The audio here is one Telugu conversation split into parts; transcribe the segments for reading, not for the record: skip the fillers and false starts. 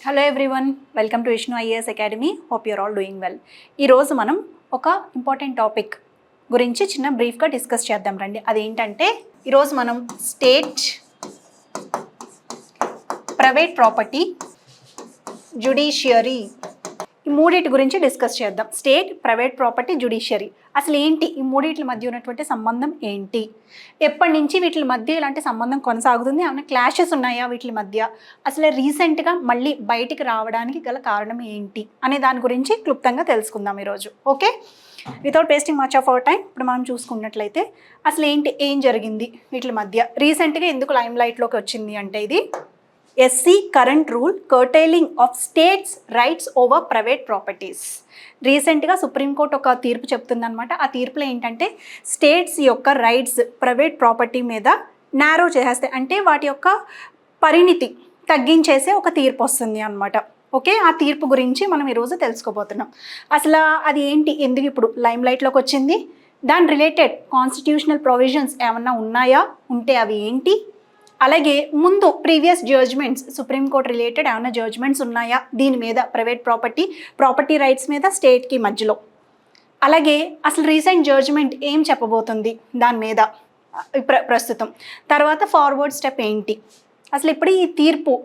Hello everyone, welcome to Vishnu IAS academy. Hope your all doing well. ఈరోజు మనం ఒక ఇంపార్టెంట్ టాపిక్ గురించి చిన్న బ్రీఫ్గా డిస్కస్ చేద్దాం రండి. అదేంటంటే ఈరోజు మనం స్టేట్, ప్రైవేట్ ప్రాపర్టీ, జ్యుడిషియరీ, ఈ మూడింటి గురించి డిస్కస్ చేద్దాం. స్టేట్, ప్రైవేట్ ప్రాపర్టీ, జ్యుడిషియరీ అసలు ఏంటి, ఈ మూడింటి మధ్య ఉన్నటువంటి సంబంధం ఏంటి, ఎప్పటి నుంచి వీటి మధ్య ఇలాంటి సంబంధం కొనసాగుతుంది, ఏమైనా క్లాషెస్ ఉన్నాయా వీటి మధ్య, అసలు రీసెంట్గా మళ్ళీ బయటికి రావడానికి గల కారణం ఏంటి అనే దాని గురించి క్లుప్తంగా తెలుసుకుందాం ఈరోజు. Okay, without wasting much of our time ఇప్పుడు మనం చూసుకున్నట్లయితే అసలు ఏంటి, ఏం జరిగింది వీటి మధ్య, రీసెంట్గా ఎందుకు లైమ్ లైట్లోకి వచ్చింది అంటే ఇది SC current rule కర్టైలింగ్ of states rights over private properties. రీసెంట్గా సుప్రీంకోర్టు ఒక తీర్పు చెప్తుందనమాట. ఆ తీర్పులో ఏంటంటే స్టేట్స్ యొక్క రైట్స్ ప్రైవేట్ ప్రాపర్టీ మీద నారో చేసేస్తే, అంటే వాటి యొక్క పరిణితి తగ్గించేసే ఒక తీర్పు వస్తుంది అనమాట. ఓకే, ఆ తీర్పు గురించి మనం ఈరోజు తెలుసుకోబోతున్నాం. అసలు అది ఏంటి, ఎందుకు ఇప్పుడు లైమ్ లైట్లోకి వచ్చింది, దాని రిలేటెడ్ కాన్స్టిట్యూషనల్ ప్రొవిజన్స్ ఏమన్నా ఉన్నాయా, ఉంటే అవి ఏంటి, అలాగే ముందు ప్రీవియస్ జడ్జ్మెంట్స్ సుప్రీంకోర్టు రిలేటెడ్ ఏమైనా జడ్జ్మెంట్స్ ఉన్నాయా దీని మీద, ప్రైవేట్ ప్రాపర్టీ రైట్స్ మీద స్టేట్కి మధ్యలో, అలాగే అసలు రీసెంట్ జడ్జ్మెంట్ ఏం చెప్పబోతుంది దాని మీద ప్రస్తుతం, తర్వాత ఫార్వర్డ్ స్టెప్ ఏంటి, అసలు ఇప్పుడు ఈ తీర్పు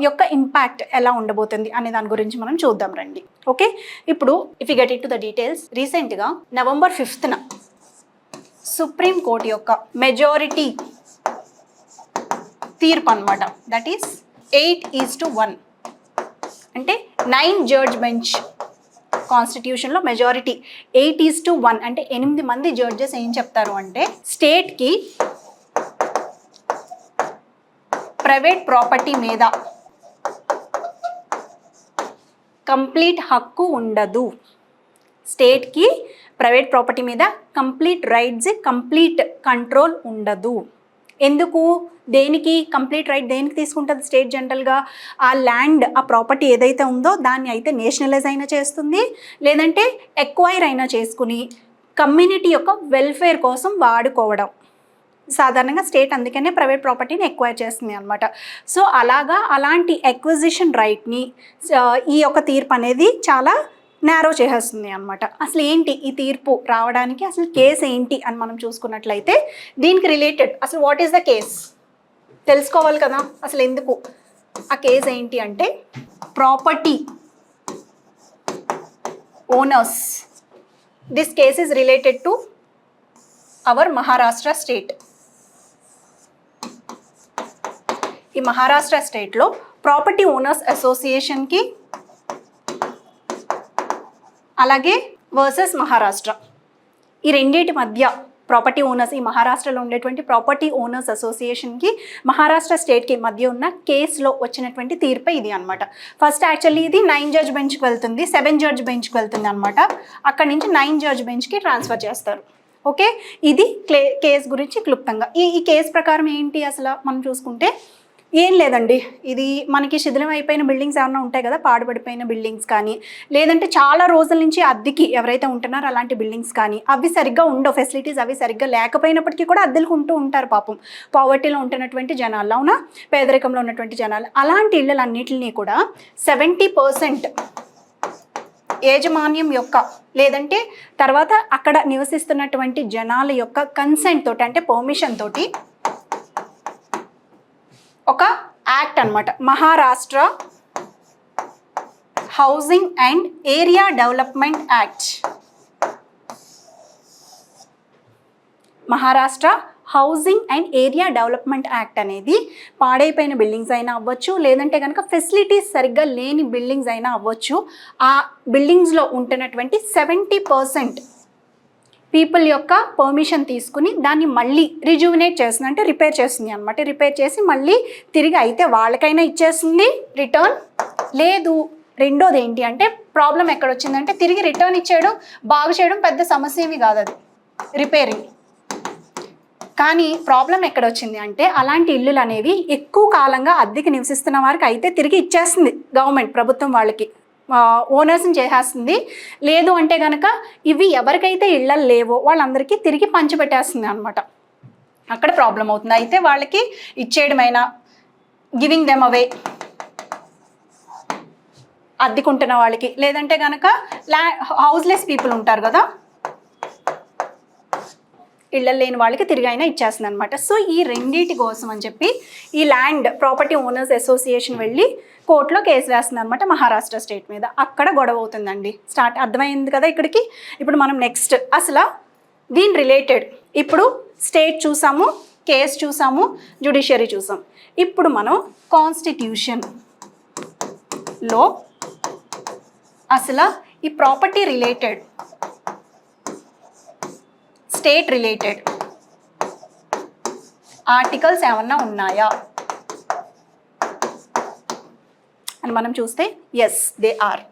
యొక్క ఇంపాక్ట్ ఎలా ఉండబోతుంది అనే దాని గురించి మనం చూద్దాం రండి. ఓకే, ఇప్పుడు if you get in to the details, రీసెంట్గా November 5th సుప్రీంకోర్టు యొక్క మెజారిటీ తీర్పు అనమాట, దట్ ఈస్ 8:1, అంటే 9 జడ్జ్ బెంచ్. కాన్స్టిట్యూషన్లో మెజారిటీ 8:1, అంటే 8 మంది జడ్జెస్ ఏం చెప్తారు అంటే స్టేట్కి ప్రైవేట్ ప్రాపర్టీ మీద కంప్లీట్ హక్కు ఉండదు, స్టేట్కి ప్రైవేట్ ప్రాపర్టీ మీద కంప్లీట్ రైట్స్, కంప్లీట్ కంట్రోల్ ఉండదు. ఎందుకు, దేనికి కంప్లీట్ రైట్ దేనికి తీసుకుంటుంది స్టేట్? జనరల్గా ఆ ల్యాండ్, ఆ ప్రాపర్టీ ఏదైతే ఉందో దాన్ని అయితే నేషనలైజ్ అయినా చేస్తుంది, లేదంటే ఎక్వైర్ అయినా చేసుకుని కమ్యూనిటీ యొక్క వెల్ఫేర్ కోసం వాడుకోవడం. సాధారణంగా స్టేట్ అందుకనే ప్రైవేట్ ప్రాపర్టీని ఎక్వైర్ చేస్తుంది అనమాట. సో అలాంటి ఎక్విజిషన్ రైట్ని ఈ యొక్క తీర్పు అనేది చాలా నారో చేసేస్తుంది అనమాట. అసలు ఏంటి ఈ తీర్పు రావడానికి అసలు కేసు ఏంటి అని మనం చూసుకున్నట్లయితే, దీనికి రిలేటెడ్ అసలు వాట్ ఈస్ ద కేస్ తెలుసుకోవాలి కదా. అసలు ఎందుకు ఆ కేసు ఏంటి అంటే, property owners, this case is related to our Maharashtra state. ఈ మహారాష్ట్ర స్టేట్లో ప్రాపర్టీ ఓనర్స్ అసోసియేషన్కి అలాగే వర్సెస్ మహారాష్ట్ర, ఈ రెండింటి మధ్య ప్రాపర్టీ ఓనర్స్, ఈ మహారాష్ట్రలో ఉండేటువంటి ప్రాపర్టీ ఓనర్స్ అసోసియేషన్కి మహారాష్ట్ర స్టేట్కి మధ్య ఉన్న కేసులో వచ్చినటువంటి తీర్పు ఇది అనమాట. ఫస్ట్ యాక్చువల్లీ ఇది 9 జడ్జ్ బెంచ్కి వెళ్తుంది, 7 జడ్జ్ బెంచ్కి వెళ్తుంది అనమాట. అక్కడి నుంచి 9 జడ్జ్ బెంచ్కి ట్రాన్స్ఫర్ చేస్తారు. ఓకే, ఇది కేసు గురించి క్లుప్తంగా. ఈ కేసు ప్రకారం ఏంటి అసలు మనం చూసుకుంటే, ఏం లేదండి, ఇది మనకి శిథిలం అయిపోయిన బిల్డింగ్స్ ఏమైనా ఉంటాయి కదా, పాడుపడిపోయిన బిల్డింగ్స్ కానీ, లేదంటే చాలా రోజుల నుంచి అద్దెకి ఎవరైతే ఉంటున్నారో అలాంటి బిల్డింగ్స్ కానీ, అవి సరిగ్గా ఉండవు, ఫెసిలిటీస్ అవి సరిగ్గా లేకపోయినప్పటికీ కూడా అద్దెలకు ఉంటారు పాపం, పావర్టీలో ఉంటున్నటువంటి జనాలు, అవునా, పేదరికంలో ఉన్నటువంటి జనాలు. అలాంటి ఇళ్ళలన్నింటినీ కూడా 70% యాజమాన్యం యొక్క, లేదంటే తర్వాత అక్కడ నివసిస్తున్నటువంటి జనాల యొక్క కన్సెంట్ తోటి, అంటే పర్మిషన్ తోటి ఒక యాక్ట్ అనమాట, Maharashtra housing and area development act. Maharashtra housing and area development act అనేది పాడైపోయిన బిల్డింగ్స్ అయినా అవ్వచ్చు, లేదంటే కనుక ఫెసిలిటీస్ సరిగ్గా లేని బిల్డింగ్స్ అయినా అవ్వచ్చు, ఆ బిల్డింగ్స్లో ఉంటున్నటువంటి 70% పీపుల్ యొక్క పర్మిషన్ తీసుకుని దాన్ని మళ్ళీ రిజ్యూవినేట్ చేస్తుంది, అంటే రిపేర్ చేస్తుంది అనమాట. రిపేర్ చేసి మళ్ళీ తిరిగి అయితే వాళ్ళకైనా ఇచ్చేస్తుంది రిటర్న్, లేదు రెండోది ఏంటి అంటే, ప్రాబ్లం ఎక్కడ వచ్చిందంటే తిరిగి రిటర్న్ ఇచ్చేయడం, బాగు చేయడం పెద్ద సమస్య ఏమి కాదు, అది రిపేరింగ్. కానీ ప్రాబ్లం ఎక్కడ వచ్చింది అంటే, అలాంటి ఇల్లులు అనేవి ఎక్కువ కాలంగా అద్దెకి నివసిస్తున్న వారికి అయితే తిరిగి ఇచ్చేస్తుంది గవర్నమెంట్, ప్రభుత్వం వాళ్ళకి ఓనర్స్ని చేసేస్తుంది. లేదు అంటే కనుక ఇవి ఎవరికైతే ఇళ్ళలు లేవో వాళ్ళందరికీ తిరిగి పంచిపెట్టేస్తుంది అనమాట. అక్కడ ప్రాబ్లం అవుతుంది. అయితే వాళ్ళకి ఇచ్చేయడమైనా, గివింగ్ దెమ్ అవే, అద్దెకుంటున్న వాళ్ళకి, లేదంటే కనుక హౌస్లెస్ పీపుల్ ఉంటారు కదా, ఇళ్ళ లేని వాళ్ళకి తిరిగి అయినా ఇచ్చేస్తుంది అనమాట. సో ఈ రెండింటి కోసం అని చెప్పి ఈ ల్యాండ్ ప్రాపర్టీ ఓనర్స్ అసోసియేషన్ వెళ్ళి కోర్టులో కేసు వేస్తుంది అనమాట మహారాష్ట్ర స్టేట్ మీద. అక్కడ గొడవ అవుతుందండి. స్టార్ట్ అర్థమైంది కదా ఇక్కడికి. ఇప్పుడు మనం నెక్స్ట్ అసలు దీని రిలేటెడ్ ఇప్పుడు స్టేట్ చూసాము, కేసు చూసాము, జ్యుడిషియరీ చూసాం. ఇప్పుడు మనం కాన్స్టిట్యూషన్లో అసలు ఈ property related state related articles ఏమన్నా ఉన్నాయా అని మనం చూస్తే yes they are.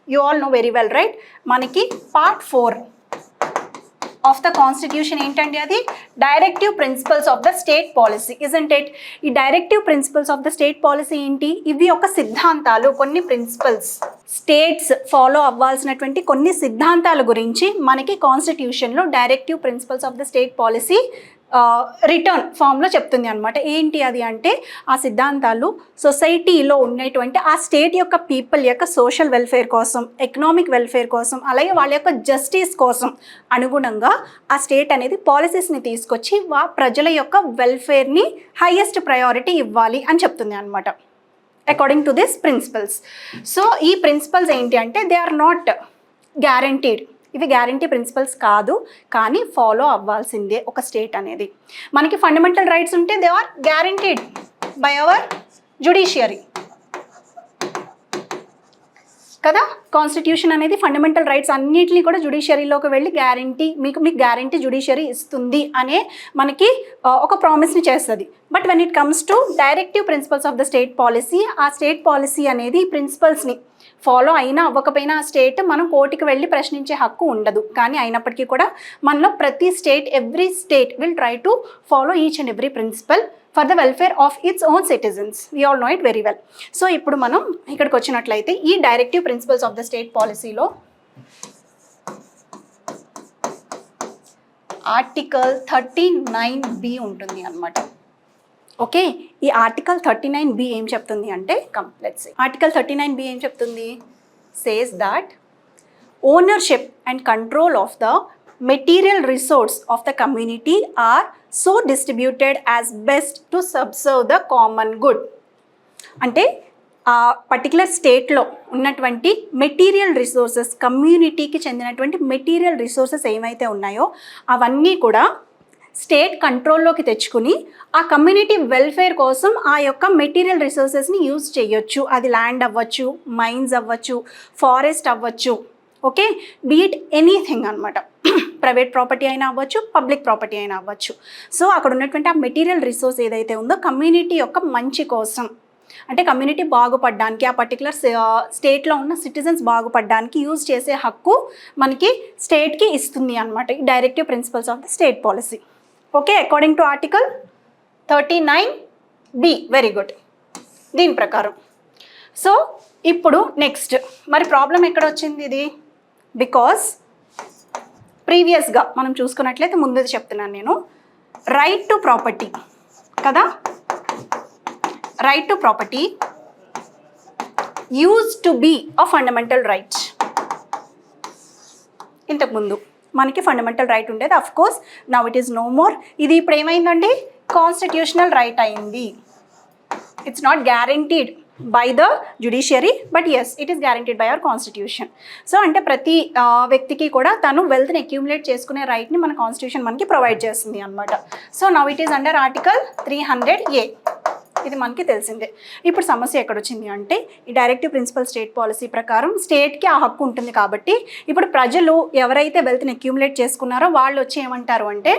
You all know very well right. మనకి పార్ట్ 4 ఆఫ్ ద కాన్స్టిట్యూషన్ ఏంటండి, అది directive principles of the state policy, isn't it? ఈ directive principles of the state policy ఏంటి? ఇవి ఒక సిద్ధాంతాలు, కొన్ని ప్రిన్సిపల్స్, స్టేట్స్ ఫాలో అవ్వాల్సినటువంటి కొన్ని సిద్ధాంతాల గురించి మనకి కాన్స్టిట్యూషన్లో directive principles of the state policy written ఫామ్లో చెప్తుంది అనమాట. ఏంటి అది అంటే ఆ సిద్ధాంతాలు సొసైటీలో ఉన్నటువంటి ఆ స్టేట్ యొక్క పీపుల్ యొక్క సోషల్ వెల్ఫేర్ కోసం, ఎకనామిక్ వెల్ఫేర్ కోసం, అలాగే వాళ్ళ యొక్క జస్టిస్ కోసం అనుగుణంగా ఆ స్టేట్ అనేది పాలసీస్ని తీసుకొచ్చి ప్రజల యొక్క వెల్ఫేర్ని హైయెస్ట్ ప్రయారిటీ ఇవ్వాలి అని చెప్తుంది అనమాట according to this principles. So ఈ ప్రిన్సిపల్స్ ఏంటి అంటే దే ఆర్ నాట్ గ్యారంటీడ్. ఇవి గ్యారంటీ ప్రిన్సిపల్స్ కాదు, కానీ ఫాలో అవ్వాల్సిందే ఒక స్టేట్ అనేది. మనకి ఫండమెంటల్ రైట్స్ ఉంటే they are guaranteed by our judiciary కదా. కాన్స్టిట్యూషన్ అనేది ఫండమెంటల్ రైట్స్ అన్నిటిని కూడా జ్యుడిషియరీలోకి వెళ్ళి మీకు గ్యారంటీ జ్యుడిషియరీ ఇస్తుంది అనే మనకి ఒక ప్రామిస్ని చేస్తుంది. But when it comes to directive principles of the state policy, ఆ స్టేట్ పాలసీ అనేది ప్రిన్సిపల్స్ని ఫాలో అయినా అవ్వకపోయినా ఆ స్టేట్ మనం కోర్టుకి వెళ్ళి ప్రశ్నించే హక్కు ఉండదు. కానీ అయినప్పటికీ కూడా మనలో ప్రతి state, every state will try to follow each and every principle for the welfare of its own citizens. We all know it very well. So ఇప్పుడు మనం ఇక్కడికి వచ్చినట్లయితే ఈ directive principles of the state పాలసీలో ఆర్టికల్ 39B ఉంటుంది అన్నమాట. ఓకే, ఈ ఆర్టికల్ 39B ఏం చెప్తుంది అంటే, లెట్స్ సే ఆర్టికల్ 39B ఏం చెప్తుంది? Says that ownership and control of the material resource of the community are so distributed as best to subserve the common good. అంటే ఆ పర్టికులర్ స్టేట్లో ఉన్నటువంటి మెటీరియల్ రిసోర్సెస్, కమ్యూనిటీకి చెందినటువంటి మెటీరియల్ రిసోర్సెస్ ఏమైతే ఉన్నాయో అవన్నీ కూడా స్టేట్ కంట్రోల్లోకి తెచ్చుకుని ఆ కమ్యూనిటీ వెల్ఫేర్ కోసం ఆ యొక్క మెటీరియల్ రిసోర్సెస్ని యూజ్ చేయొచ్చు. అది ల్యాండ్ అవ్వచ్చు, మైన్స్ అవ్వచ్చు, ఫారెస్ట్ అవ్వచ్చు, ఓకే, బీట్ ఎనీథింగ్ అనమాట. ప్రైవేట్ ప్రాపర్టీ అయినా అవ్వచ్చు, పబ్లిక్ ప్రాపర్టీ అయినా అవ్వచ్చు. సో అక్కడ ఉన్నటువంటి ఆ మెటీరియల్ రిసోర్స్ ఏదైతే ఉందో కమ్యూనిటీ యొక్క మంచి కోసం, అంటే కమ్యూనిటీ బాగుపడడానికి, ఆ పర్టికులర్ స్టేట్లో ఉన్న సిటిజన్స్ బాగుపడడానికి యూజ్ చేసే హక్కు మనకి స్టేట్కి ఇస్తుంది అనమాట ఈ directive principles of the state policy. Okay, according to article 39B. Very good. దీని ప్రకారం సో ఇప్పుడు నెక్స్ట్ మరి ప్రాబ్లం ఎక్కడ వచ్చింది ఇది? బికాస్ ప్రీవియస్గా మనం చూసుకున్నట్లయితే ముందు చెప్తున్నాను నేను, రైట్ టు ప్రాపర్టీ కదా, right to property use to be a fundamental right. ఇంతకుముందు మనకి ఫండమెంటల్ రైట్ ఉండేది, of course now it is no more. ఇది ఇప్పుడు ఏమైందండి? కాన్స్టిట్యూషనల్ రైట్ అయింది. It's not guaranteed by the judiciary, but yes it is guaranteed by our constitution. So అంటే ప్రతి వ్యక్తికి కూడా తను వెల్త్ని అక్యూములేట్ చేసుకునే రైట్ని మన కాన్స్టిట్యూషన్ మనకి ప్రొవైడ్ చేస్తుంది అనమాట. So now it is under article 300A. ఇది మనకి తెలిసిందే. ఇప్పుడు సమస్య ఎక్కడొచ్చింది అంటే, ఈ డైరెక్టివ్ ప్రిన్సిపల్ స్టేట్ పాలసీ ప్రకారం స్టేట్కి ఆ హక్కు ఉంటుంది కాబట్టి ఇప్పుడు ప్రజలు ఎవరైతే వెల్త్ని అక్యూములేట్ చేసుకున్నారో వాళ్ళు వచ్చి ఏమంటారు అంటే,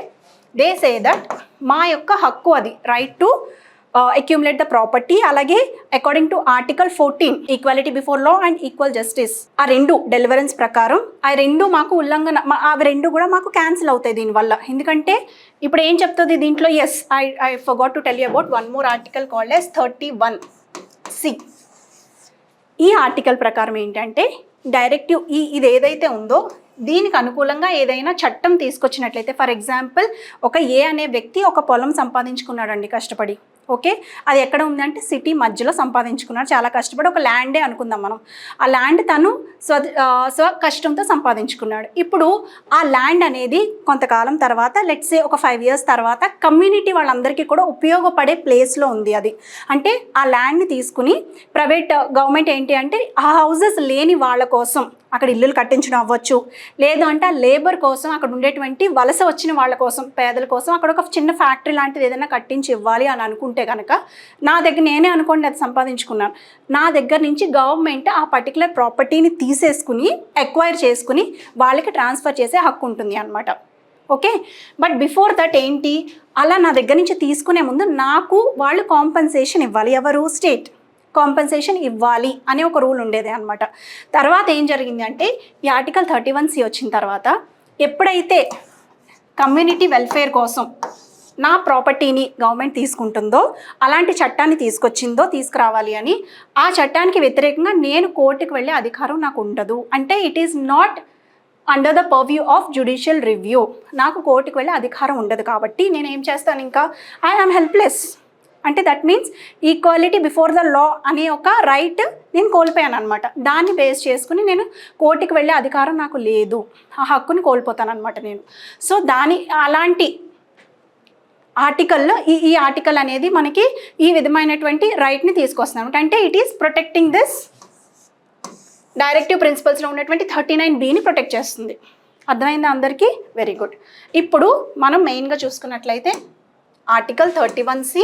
దే సే దట్ మా యొక్క హక్కు అది, right to accumulate the property, అలాగే according to article 14 equality before law and equal justice, ఆ రెండు డెలివరెన్స్ ప్రకారం ఆ రెండు మాకు ఉల్లంఘన, అవి రెండు కూడా మాకు క్యాన్సిల్ అవుతాయి దీనివల్ల. ఎందుకంటే ఇప్పుడు ఏం చెప్తుంది దీంట్లో? Yes, I forgot to tell you about one more article called as 31C. ఈ ఆర్టికల్ ప్రకారం ఏంటంటే డైరెక్టివ్ ఇది ఏదైతే ఉందో దీనికి అనుకూలంగా ఏదైనా చట్టం తీసుకొచ్చినట్లయితే, ఫర్ ఎగ్జాంపుల్ ఒక ఏ అనే వ్యక్తి ఒక పొలం సంపాదించుకున్నాడండి కష్టపడి, ఓకే, అది ఎక్కడ ఉందంటే సిటీ మధ్యలో సంపాదించుకున్నాడు, చాలా కష్టపడి, ఒక ల్యాండే అనుకుందాం మనం. ఆ ల్యాండ్ తను స్వ కష్టంతో సంపాదించుకున్నాడు. ఇప్పుడు ఆ ల్యాండ్ అనేది కొంతకాలం తర్వాత, లెట్స్ సే ఒక 5 years తర్వాత, కమ్యూనిటీ వాళ్ళందరికీ కూడా ఉపయోగపడే ప్లేస్లో ఉంది అది. అంటే ఆ ల్యాండ్ని తీసుకుని గవర్నమెంట్ ఏంటి అంటే ఆ హౌసెస్ లేని వాళ్ళ కోసం అక్కడ ఇల్లులు కట్టించడం అవ్వచ్చు, లేదు అంటే ఆ లేబర్ కోసం, అక్కడ ఉండేటువంటి వలస వచ్చిన వాళ్ళ కోసం, పేదల కోసం అక్కడ ఒక చిన్న ఫ్యాక్టరీ లాంటిది ఏదైనా కట్టించి ఇవ్వాలి అని అనుకుంటే కనుక, నా దగ్గర నేనే అనుకోండి అది సంపాదించుకున్నాను, నా దగ్గర నుంచి గవర్నమెంట్ ఆ పర్టికులర్ ప్రాపర్టీని తీసేసుకుని ఎక్వైర్ చేసుకుని వాళ్ళకి ట్రాన్స్ఫర్ చేసే హక్కు ఉంటుంది అనమాట. ఓకే, బట్ బిఫోర్ దట్ ఏంటి, అలా నా దగ్గర నుంచి తీసుకునే ముందు నాకు వాళ్ళు కాంపెన్సేషన్ ఇవ్వాలి. ఎవరు? స్టేట్ కాంపెన్సేషన్ ఇవ్వాలి అనే ఒక రూల్ ఉండేది అనమాట. తర్వాత ఏం జరిగింది అంటే ఈ ఆర్టికల్ 31C వచ్చిన తర్వాత, ఎప్పుడైతే కమ్యూనిటీ వెల్ఫేర్ కోసం నా ప్రాపర్టీని గవర్నమెంట్ తీసుకుంటుందో, అలాంటి చట్టాన్ని తీసుకురావాలి అని, ఆ చట్టానికి వ్యతిరేకంగా నేను కోర్టుకు వెళ్ళే అధికారం నాకు ఉండదు. అంటే it is not under the purview of judicial review. నాకు కోర్టుకు వెళ్ళే అధికారం ఉండదు. కాబట్టి నేను ఏం చేస్తాను, ఇంకా ఐ ఆమ్ హెల్ప్లెస్. అంటే that means equality before the law అనే ఒక రైట్ నేను కోల్పోయాను అనమాట. దాన్ని బేస్ చేసుకుని నేను కోర్టుకు వెళ్ళే అధికారం నాకు లేదు, ఆ హక్కుని కోల్పోతాను అనమాట నేను. సో అలాంటి ఆర్టికల్లో ఈ ఆర్టికల్ అనేది మనకి ఈ విధమైనటువంటి రైట్ని తీసుకొస్తున్నాం. అంటే it is protecting this directive ప్రిన్సిపల్స్లో ఉన్నటువంటి 39Bని ప్రొటెక్ట్ చేస్తుంది. అర్థమైందా అందరికీ? Very good. ఇప్పుడు మనం మెయిన్గా చూసుకున్నట్లయితే article 31C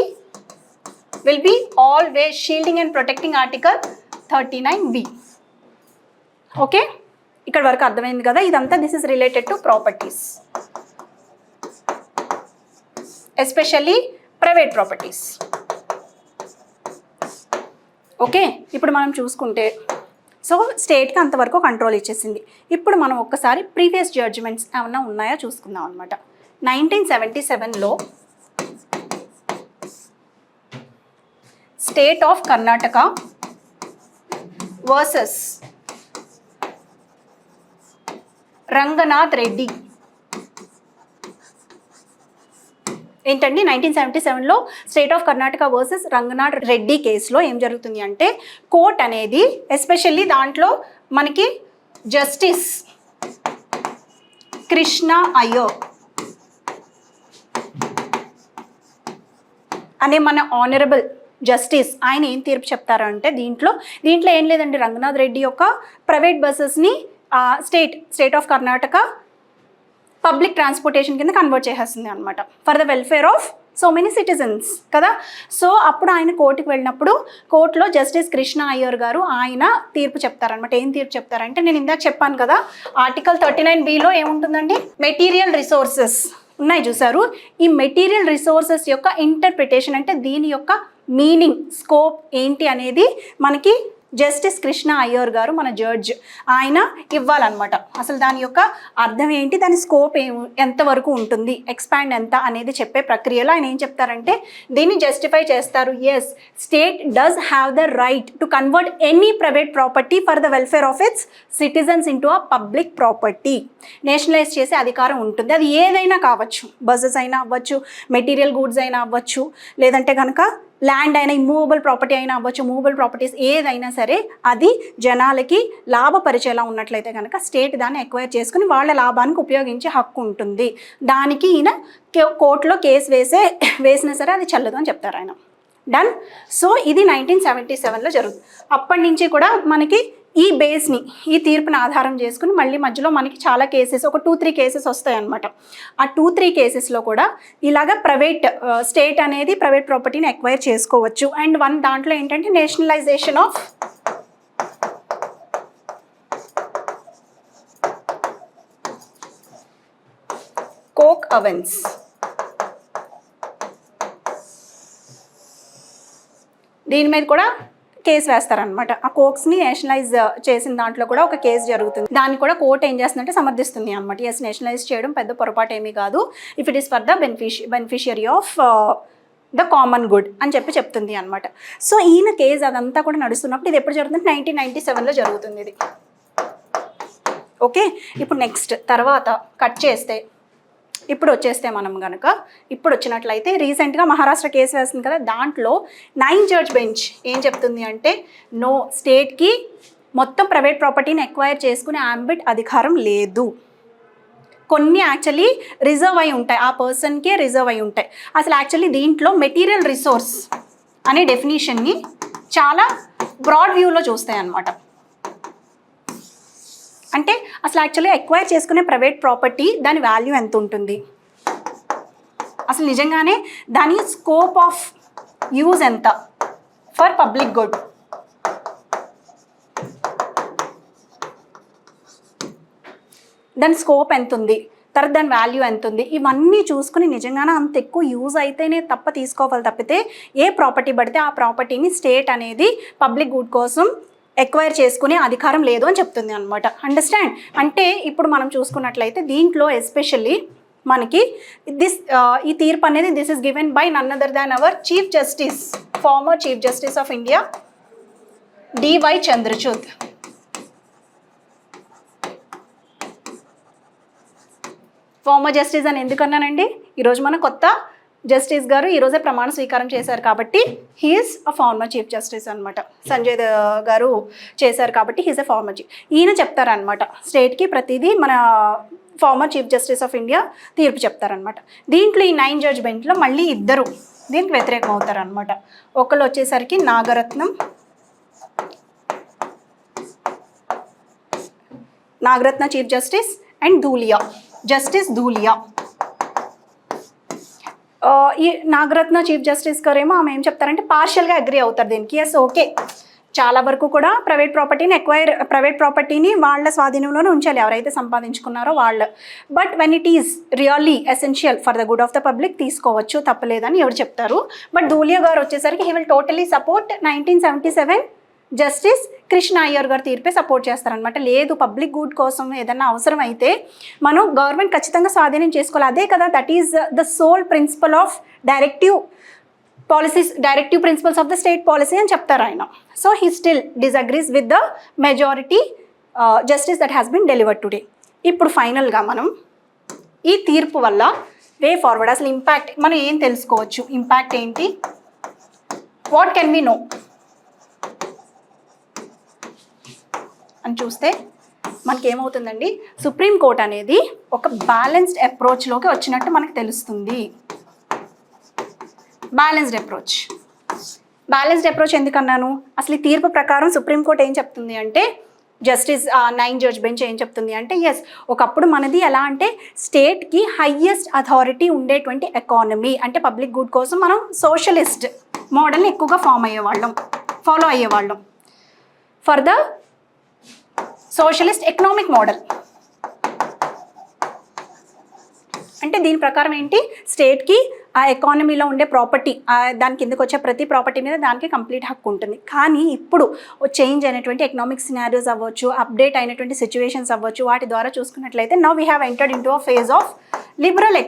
will be always shielding and protecting article 39B. Okay, ఇక్కడ వరకు అర్థమైంది కదా? ఇదంతా this is related to properties, especially private properties. Okay, ఇప్పుడు మనం చూసుకుంటే సో స్టేట్కి అంతవరకు కంట్రోల్ ఇచ్చేసింది. ఇప్పుడు మనం ఒక్కసారి ప్రీవియస్ జడ్జిమెంట్స్ ఏమన్నా ఉన్నాయో చూసుకుందాం అనమాట. 1977లో state of Karnataka versus Ranganath Reddy ఏంటండి, 1977లో state of Karnataka versus Ranganath Reddy కేసులో ఏం జరుగుతుంది అంటే, కోర్ట్ అనేది ఎస్పెషల్లీ దాంట్లో మనకి జస్టిస్ కృష్ణ అయ్యర్ అనే మన ఆనరబుల్ జస్టిస్ ఆయన ఏం తీర్పు చెప్తారంటే, దీంట్లో ఏం లేదండి, రంగనాథ్ రెడ్డి యొక్క ప్రైవేట్ బస్సెస్ని state of Karnataka public transportation కింద కన్వర్ట్ చేసేస్తుంది అనమాట, for the welfare of so many citizens కదా. సో అప్పుడు ఆయన కోర్టుకు వెళ్ళినప్పుడు కోర్టులో జస్టిస్ కృష్ణ అయ్యర్ గారు ఆయన తీర్పు చెప్తారనమాట. ఏం తీర్పు చెప్తారంటే, నేను ఇందాక చెప్పాను కదా ఆర్టికల్ 39Bలో ఏముంటుందండి, మెటీరియల్ రిసోర్సెస్ ఉన్నాయి చూసారు. ఈ మెటీరియల్ రిసోర్సెస్ యొక్క ఇంటర్ప్రిటేషన్ అంటే దీని యొక్క మీనింగ్, స్కోప్ ఏంటి అనేది మనకి జస్టిస్ కృష్ణ అయ్యర్ గారు మన జడ్జ్ ఆయన ఇవ్వాలన్నమాట. అసలు దాని యొక్క అర్థం ఏంటి, దాని స్కోప్ ఎంతవరకు ఉంటుంది, ఎక్స్పాండ్ ఎంత అనేది చెప్పే ప్రక్రియలో ఆయన ఏం చెప్తారంటే, దీన్ని జస్టిఫై చేస్తారు. Yes, state does have the right to convert any private property for the welfare of its citizens into a public property. Nationalize చేసే అధికారం ఉంటుంది. అది ఏదైనా కావచ్చు, బస్సెస్ అయినా అవ్వచ్చు, మెటీరియల్ గూడ్స్ అయినా అవ్వచ్చు, లేదంటే కనుక ల్యాండ్ అయినా, మూవబుల్ ప్రాపర్టీ అయినా అవ్వచ్చు, మూవబుల్ ప్రాపర్టీస్ ఏదైనా సరే అది జనాలకి లాభపరిచేలా ఉన్నట్లయితే కనుక స్టేట్ దాన్ని ఎక్వైర్ చేసుకుని వాళ్ళ లాభానికి ఉపయోగించే హక్కు ఉంటుంది. దానికి ఈయన కోర్టులో కేసు వేసినా సరే అది చెల్లదు అని చెప్తారు ఆయన. డన్. సో ఇది 1977లో జరుగుతుంది. అప్పటి నుంచి కూడా మనకి ఈ బేస్ని, ఈ తీర్పుని ఆధారం చేసుకుని మళ్ళీ మధ్యలో మనకి చాలా కేసెస్, ఒక 2-3 కేసెస్ వస్తాయన్నమాట. ఆ 2-3 కేసెస్లో కూడా ఇలాగ స్టేట్ అనేది ప్రైవేట్ ప్రాపర్టీని ఎక్వైర్ చేసుకోవచ్చు. అండ్ దాంట్లో ఏంటంటే నేషనలైజేషన్ ఆఫ్ కోక్ అవెన్స్. దీని మీద కూడా కేసు వేస్తారనమాట. ఆ కోక్స్ని నేషనలైజ్ చేసిన దాంట్లో కూడా ఒక కేసు జరుగుతుంది. దాన్ని కూడా కోర్టు ఏం చేస్తుందంటే సమర్థిస్తుంది అనమాట. ఎస్, నేషనలైజ్ చేయడం పెద్ద పొరపాటు ఏమీ కాదు, if it is for the beneficiary of the common good అని చెప్తుంది అనమాట. సో ఈయన కేసు అదంతా కూడా నడుస్తున్నప్పుడు ఇది ఎప్పుడు జరుగుతుంది, 1997లో జరుగుతుంది ఇది. ఓకే, ఇప్పుడు నెక్స్ట్ తర్వాత కట్ చేస్తే ఇప్పుడు వచ్చేస్తే మనం కనుక ఇప్పుడు వచ్చినట్లయితే రీసెంట్గా మహారాష్ట్ర కేసు వేస్తుంది కదా, దాంట్లో 9 జడ్జ్ బెంచ్ ఏం చెప్తుంది అంటే నో, స్టేట్కి మొత్తం ప్రైవేట్ ప్రాపర్టీని ఎక్వైర్ చేసుకునే ఆంబిట్ అధికారం లేదు. కొన్ని యాక్చువల్లీ రిజర్వ్ అయి ఉంటాయి, ఆ పర్సన్కే రిజర్వ్ అయి ఉంటాయి. అసలు యాక్చువల్లీ దీంట్లో మెటీరియల్ రిసోర్స్ అనే డెఫినేషన్ని చాలా బ్రాడ్ వ్యూలో చూస్తాయి అన్నమాట. అంటే అసలు యాక్చువల్లీ ఎక్వైర్ చేసుకునే ప్రైవేట్ ప్రాపర్టీ దాని వాల్యూ ఎంత ఉంటుంది, అసలు నిజంగానే దాని స్కోప్ ఆఫ్ యూజ్ ఎంత ఫర్ పబ్లిక్ గుడ్, దాని స్కోప్ ఎంత ఉంది, తర్వాత దాని వాల్యూ ఎంత ఉంది, ఇవన్నీ చూసుకుని నిజంగానే అంత ఎక్కువ యూజ్ అయితేనే తప్ప తీసుకోవాలి. తప్పితే ఏ ప్రాపర్టీ పడితే ఆ ప్రాపర్టీని స్టేట్ అనేది పబ్లిక్ గుడ్ కోసం ఎక్వైర్ చేసుకునే అధికారం లేదు అని చెప్తుంది అనమాట. అండర్స్టాండ్? అంటే ఇప్పుడు మనం చూసుకున్నట్లయితే దీంట్లో ఎస్పెషల్లీ మనకి ఈ తీర్పు అనేది this is given by none other than our chief justice, former chief justice of India DY Chandrachud. Former justice అని ఎందుకన్నానండి, ఈరోజు మన కొత్త జస్టిస్ గారు ఈరోజే ప్రమాణ స్వీకారం చేశారు కాబట్టి హీఈస్ అ ఫార్మర్ చీఫ్ జస్టిస్ అనమాట. సంజయ్ గారు చేశారు కాబట్టి హీఈస్ అ ఫార్మర్ చీఫ్. ఈయన చెప్తారనమాట స్టేట్కి ప్రతిదీ మన farmer chief justice of India తీర్పు చెప్తారనమాట. దీంట్లో ఈ 9 జడ్జ్ బెంచ్లో మళ్ళీ ఇద్దరు దీనికి వ్యతిరేకం అవుతారనమాట. ఒకళ్ళు వచ్చేసరికి Nagarathna chief justice and Dhulia, justice Dhulia. ఈ నాగరత్న చీఫ్ జస్టిస్ గారు ఏమో ఆమె ఏం చెప్తారంటే పార్షియల్గా అగ్రీ అవుతారు దీనికి. ఎస్, ఓకే, చాలా వరకు కూడా ప్రైవేట్ ప్రాపర్టీని వాళ్ళ స్వాధీనంలోనే ఉంచాలి ఎవరైతే సంపాదించుకున్నారో వాళ్ళు. But when it is really essential for the good of the public తీసుకోవచ్చు, తప్పలేదని ఎవరు చెప్తారు. బట్ ధూలియా గారు వచ్చేసరికి he will totally support 1977 justice Krishna Iyer గారు తీర్పే సపోర్ట్ చేస్తారనమాట. లేదు, పబ్లిక్ గుడ్ కోసం ఏదన్నా అవసరం అయితే మనం గవర్నమెంట్ ఖచ్చితంగా స్వాధీనం చేసుకోవాలి, అదే కదా that is the sole principle of directive principles of the state policy అని చెప్తారు ఆయన. So he still disagrees with the majority justice that has been delivered today. ఇప్పుడు ఫైనల్గా మనం ఈ తీర్పు వల్ల వే ఫార్వర్డ్, అసలు ఇంపాక్ట్ మనం ఏం తెలుసుకోవచ్చు, ఇంపాక్ట్ ఏంటి, వాట్ కెన్ వి నో అని చూస్తే మనకేమవుతుందండి, సుప్రీంకోర్టు అనేది ఒక బ్యాలెన్స్డ్ అప్రోచ్లోకి వచ్చినట్టు మనకు తెలుస్తుంది. బ్యాలెన్స్డ్ అప్రోచ్ ఎందుకన్నాను, అసలు ఈ తీర్పు ప్రకారం సుప్రీంకోర్టు ఏం చెప్తుంది అంటే జస్టిస్ 9 జడ్జ్ బెంచ్ ఏం చెప్తుంది అంటే ఎస్, ఒకప్పుడు మనది ఎలా అంటే స్టేట్కి హయ్యెస్ట్ అథారిటీ ఉండేటువంటి ఎకానమీ, అంటే పబ్లిక్ గుడ్ కోసం మనం సోషలిస్ట్ మోడల్ని ఎక్కువగా ఫాలో అయ్యేవాళ్ళం for the socialist economic model. అంటే దీని ప్రకారం ఏంటి, స్టేట్కి ఆ ఎకానమీలో ఉండే ప్రాపర్టీ, దాని కిందకు వచ్చే ప్రతి ప్రాపర్టీ మీద దానికి కంప్లీట్ హక్కు ఉంటుంది. కానీ ఇప్పుడు చేంజ్ అయినటువంటి ఎకనామిక్ సినారియోస్ అవ్వచ్చు, అప్డేట్ అయినటువంటి సిచ్యువేషన్స్ అవ్వచ్చు, వాటి ద్వారా చూసుకున్నట్లయితే now we have entered into a phase of liberal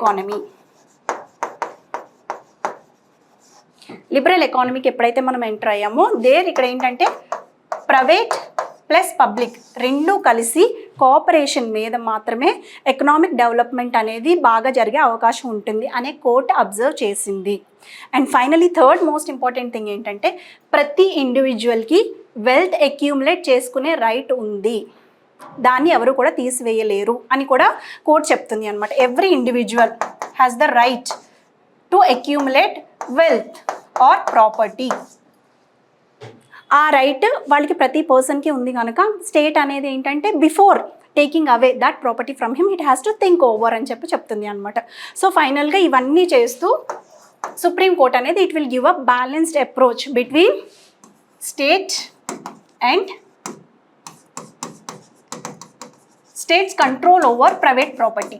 ఎకానమీకి ఎప్పుడైతే మనం ఎంటర్ అయ్యామో ఇక్కడ ఏంటంటే ప్రైవేట్ ప్లస్ పబ్లిక్ రెండూ కలిసి కోఆపరేషన్ మీద మాత్రమే ఎకనామిక్ డెవలప్మెంట్ అనేది బాగా జరిగే అవకాశం ఉంటుంది అనే కోర్టు అబ్జర్వ్ చేసింది. And finally third most important thing ఏంటంటే ప్రతి ఇండివిజువల్కి వెల్త్ అక్యూములేట్ చేసుకునే రైట్ ఉంది, దాన్ని ఎవరు కూడా తీసివేయలేరు అని కూడా కోర్టు చెప్తుంది అనమాట. Every individual has the right to accumulate wealth are property. ఆ రైట్ వాళ్ళకి ప్రతి పర్సన్కి ఉంది కనుక స్టేట్ అనేది ఏంటంటే before taking away that property from him it has to think over అని చెప్తుంది అనమాట. సో ఫైనల్గా ఇవన్నీ చేస్తూ సుప్రీంకోర్టు అనేది it will give a balanced approach between state and states control over private property.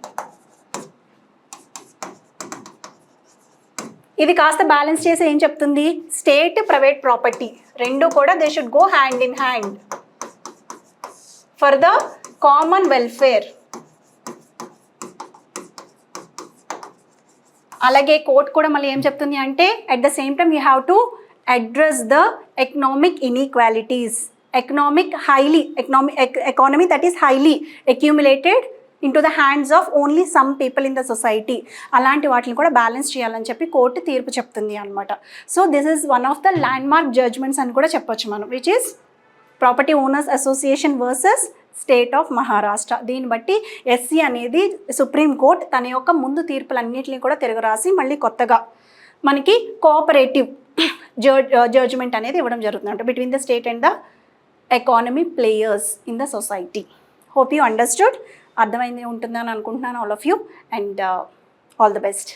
ఇది కాస్త బ్యాలెన్స్ చేసి ఏం చెప్తుంది, స్టేట్ ప్రైవేట్ ప్రాపర్టీ రెండు కూడా they should go hand in hand for the common welfare. అలాగే కోర్ట్ కూడా మళ్ళీ ఏం చెప్తుంది అంటే at the same time you have to address the economic inequalities, economy that is highly accumulated into the hands of only some people in the society, అలాంటి వాటిని కూడా బ్యాలెన్స్ చేయాలని చెప్పి కోర్టు తీర్పు చెప్తుంది అనమాట. So this is one of the landmark judgments అని కూడా చెప్పొచ్చు మనం, which is property owners association versus state of Maharashtra. దీన్ని బట్టి ఎస్సీ అనేది సుప్రీంకోర్టు తన యొక్క ముందు తీర్పులన్నింటినీ కూడా తిరగరాసి మళ్ళీ కొత్తగా మనకి కోఆపరేటివ్ జడ్జ్మెంట్ అనేది ఇవ్వడం జరుగుతుంది అంటే between the state and the economy players in the society. Hope you understood. అర్థమైంది ఉంటుందని అనుకుంటున్నాను all of you, and all the best.